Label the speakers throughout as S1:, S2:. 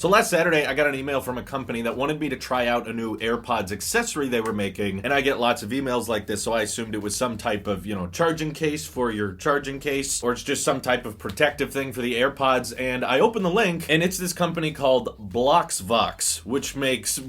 S1: So last Saturday, I got an email from a company that wanted me to try out a new AirPods accessory they were making, and I get lots of emails like this, so I assumed it was some type of, charging case for your charging case, or it's just some type of protective thing for the AirPods, and I opened the link, and it's this company called Vox, which makes...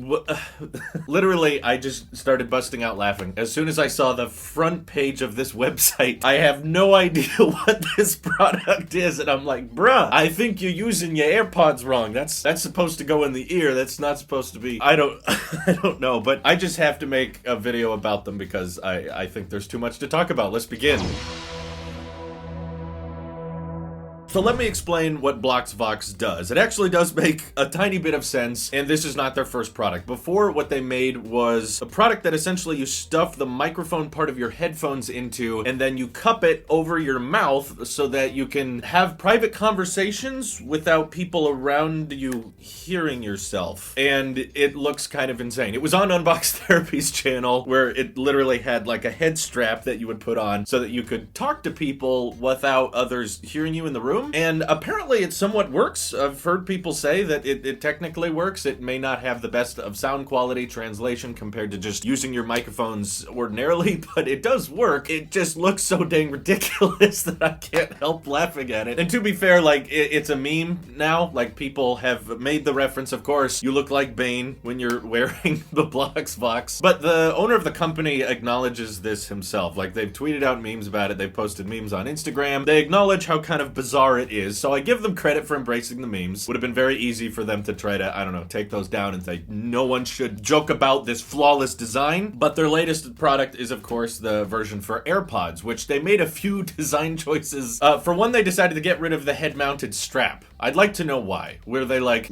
S1: Literally, I just started busting out laughing. As soon as I saw the front page of this website, I have no idea what this product is, and I'm like, bruh, I think you're using your AirPods wrong. That's supposed to go in the ear. That's not supposed to be... I don't know, but I just have to make a video about them because I think there's too much to talk about. Let's begin. So let me explain what Vox does. It actually does make a tiny bit of sense, and this is not their first product. Before, what they made was a product that essentially you stuff the microphone part of your headphones into, and then you cup it over your mouth so that you can have private conversations without people around you hearing yourself. And it looks kind of insane. It was on Unbox Therapy's channel, where it literally had like a head strap that you would put on so that you could talk to people without others hearing you in the room. And apparently it somewhat works. I've heard people say that it technically works. It may not have the best of sound quality translation compared to just using your microphones ordinarily, but it does work. It just looks so dang ridiculous that I can't help laughing at it. And to be fair, like, it's a meme now. Like, people have made the reference, of course, you look like Bane when you're wearing the Vox. But the owner of the company acknowledges this himself. Like, they've tweeted out memes about it. They've posted memes on Instagram. They acknowledge how kind of bizarre it is, so I give them credit for embracing the memes. Would have been very easy for them to try to, I don't know, take those down and say, no one should joke about this flawless design. But their latest product is, of course, the version for AirPods, which they made a few design choices. For one, they decided to get rid of the head-mounted strap. I'd like to know why. Were they like,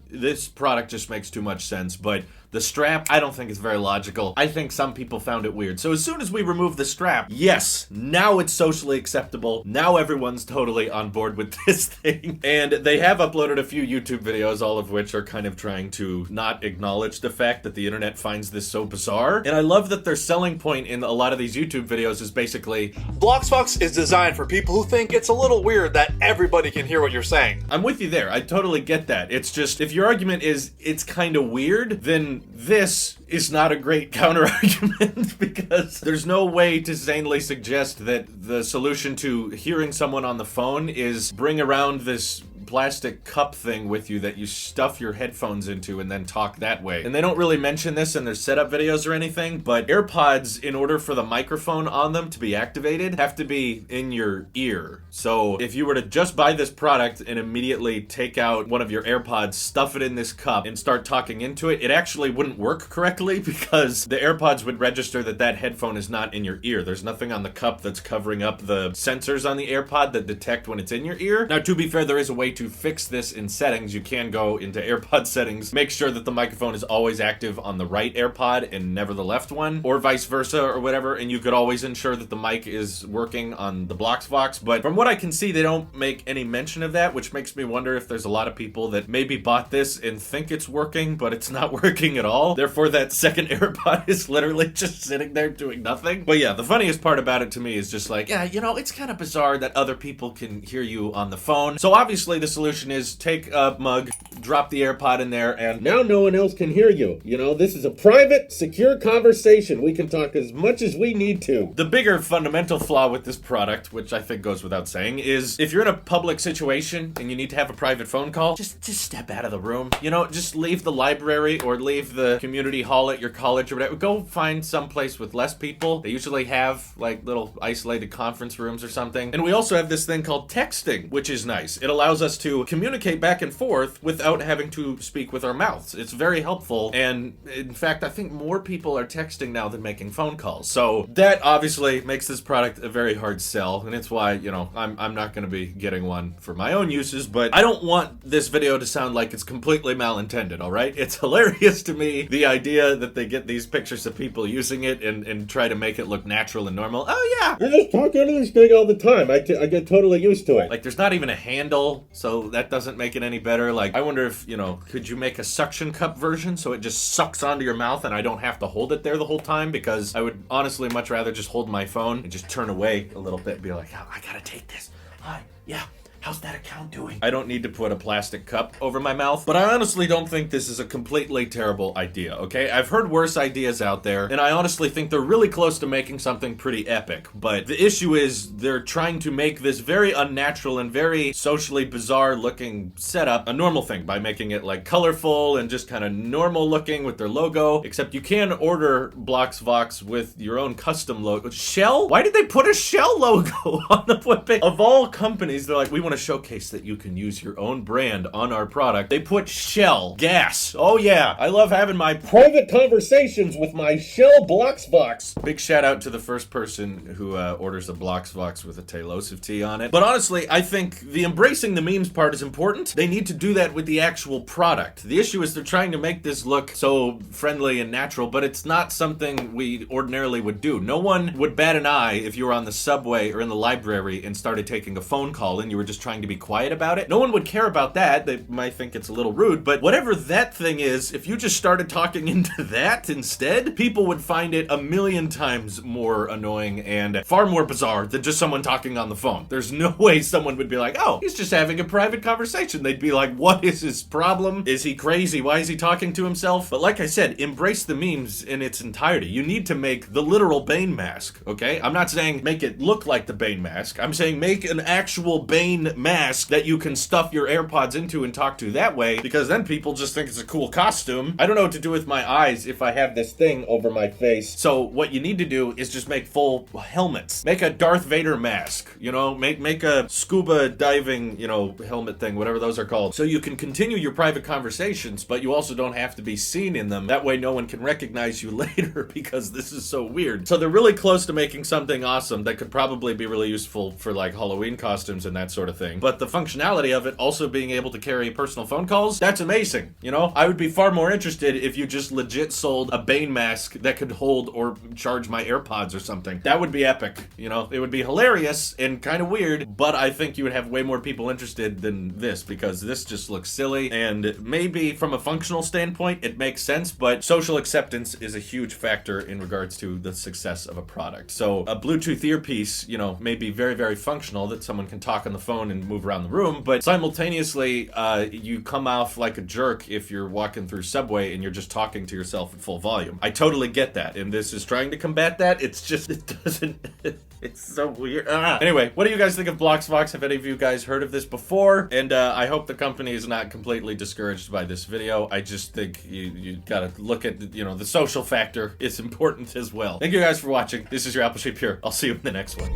S1: this product just makes too much sense, but the strap, I don't think it's very logical. I think some people found it weird. So as soon as we remove the strap, yes, now it's socially acceptable. Now everyone's totally on board with this thing. And they have uploaded a few YouTube videos, all of which are kind of trying to not acknowledge the fact that the internet finds this so bizarre. And I love that their selling point in a lot of these YouTube videos is basically,
S2: Vox is designed for people who think it's a little weird that everybody can hear what you're saying.
S1: I'm with you there. I totally get that. It's just, if your argument is it's kind of weird, then this is not a great counter-argument because there's no way to sanely suggest that the solution to hearing someone on the phone is bring around this plastic cup thing with you that you stuff your headphones into and then talk that way. And they don't really mention this in their setup videos or anything, but AirPods, in order for the microphone on them to be activated, have to be in your ear. So if you were to just buy this product and immediately take out one of your AirPods, stuff it in this cup, and start talking into it, it actually wouldn't work correctly because the AirPods would register that that headphone is not in your ear. There's nothing on the cup that's covering up the sensors on the AirPod that detect when it's in your ear. Now, to be fair, there is a way to fix this in settings. You can go into AirPod settings, make sure that the microphone is always active on the right AirPod and never the left one, or vice versa or whatever, and you could always ensure that the mic is working on the Vox. But from what I can see, they don't make any mention of that, which makes me wonder if there's a lot of people that maybe bought this and think it's working, but it's not working at all. Therefore, that second AirPod is literally just sitting there doing nothing. But yeah, the funniest part about it to me is just like, yeah, it's kind of bizarre that other people can hear you on the phone. So obviously the solution is take a mug, drop the AirPod in there, and now no one else can hear you. This is a private, secure conversation. We can talk as much as we need to. The bigger fundamental flaw with this product, which I think goes without saying, is if you're in a public situation and you need to have a private phone call, just step out of the room. Just leave the library or leave the community hall at your college or whatever. Go find some place with less people. They usually have like little isolated conference rooms or something. And we also have this thing called texting, which is nice. It allows us to communicate back and forth without having to speak with our mouths. It's very helpful, and in fact, I think more people are texting now than making phone calls. So that obviously makes this product a very hard sell, and it's why, I'm not going to be getting one for my own uses, but I don't want this video to sound like it's completely malintended, all right? It's hilarious to me, the idea that they get these pictures of people using it and try to make it look natural and normal. Oh yeah, I just talk out of this thing all the time. I get totally used to it. Like, there's not even a handle, so that doesn't make it any better. Like, I wonder if, could you make a suction cup version so it just sucks onto your mouth and I don't have to hold it there the whole time? Because I would honestly much rather just hold my phone and just turn away a little bit and be like, oh, I gotta take this. Hi, yeah. How's that account doing? I don't need to put a plastic cup over my mouth, but I honestly don't think this is a completely terrible idea, okay? I've heard worse ideas out there, and I honestly think they're really close to making something pretty epic, but the issue is they're trying to make this very unnatural and very socially bizarre looking setup a normal thing by making it like colorful and just kind of normal looking with their logo, except you can order Bloxvox with your own custom logo. Shell? Why did they put a Shell logo on the webpage? Of all companies, they're like, we want to showcase that you can use your own brand on our product. They put Shell. Gas. Oh yeah, I love having my private conversations with my Shell Bloxvox. Big shout out to the first person who orders a Bloxvox with a Tailosive T on it. But honestly, I think the embracing the memes part is important. They need to do that with the actual product. The issue is they're trying to make this look so friendly and natural, but it's not something we ordinarily would do. No one would bat an eye if you were on the subway or in the library and started taking a phone call and you were just trying to be quiet about it. No one would care about that. They might think it's a little rude, but whatever that thing is, if you just started talking into that instead, people would find it a million times more annoying and far more bizarre than just someone talking on the phone. There's no way someone would be like, oh, he's just having a private conversation. They'd be like, what is his problem? Is he crazy? Why is he talking to himself? But like I said, embrace the memes in its entirety. You need to make the literal Bane mask, okay? I'm not saying make it look like the Bane mask. I'm saying make an actual Bane mask that you can stuff your AirPods into and talk to that way, because then people just think it's a cool costume. I don't know what to do with my eyes if I have this thing over my face. So what you need to do is just make full helmets. Make a Darth Vader mask, you know, make a scuba diving, you know, helmet thing, whatever those are called. So you can continue your private conversations, but you also don't have to be seen in them. That way no one can recognize you later, because this is so weird. So they're really close to making something awesome that could probably be really useful for like Halloween costumes and that sort of thing. But the functionality of it also being able to carry personal phone calls, that's amazing. You know, I would be far more interested if you just legit sold a Bane mask that could hold or charge my AirPods or something. That would be epic. You know, it would be hilarious and kind of weird, but I think you would have way more people interested than this, because this just looks silly, and maybe from a functional standpoint it makes sense, but social acceptance is a huge factor in regards to the success of a product. So a Bluetooth earpiece, you know, may be very, very functional that someone can talk on the phone and move around the room, but simultaneously you come off like a jerk if you're walking through Subway and you're just talking to yourself at full volume. I totally get that, and this is trying to combat that. It's just, it doesn't it's so weird. Anyway, what do you guys think of Bloxvox? Have any of you guys heard of this before? And I hope the company is not completely discouraged by this video. I just think you gotta look at, you know, the social factor. It's important as well. Thank you guys for watching. This is your Apple Shape here. I'll see you in the next one.